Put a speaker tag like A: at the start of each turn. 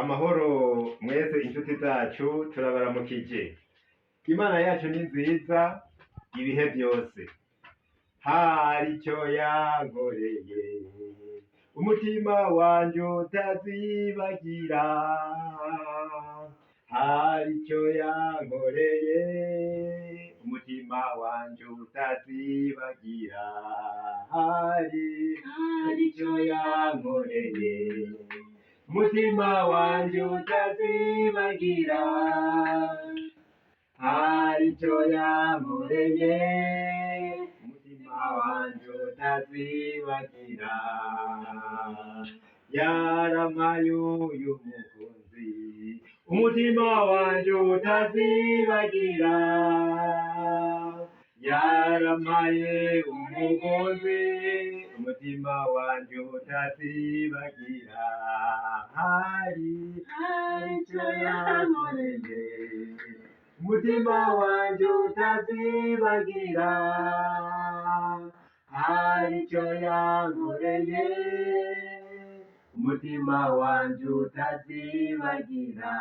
A: Amahoro mwese inshuti zacu turabaramukije. Imana yacu ni nziza ibihe byose. Hari icyo yankoreye umutima wanje utazibagira. Hari icyo yankoreye umutima wanje utazibagira. Hari icyo yankoreye umutima wanje utazibagira. Hari icyo yankoreye umutima wanje utazibagira. Yarampaye uyu mukunzi umutima wanje utazibagira. Yarampaye umukunzi umutima wanje utazibagira. Hari icyo yankoreye umutima wanje utazibagira. Hari icyo yankoreye umutima wanje utazibagira.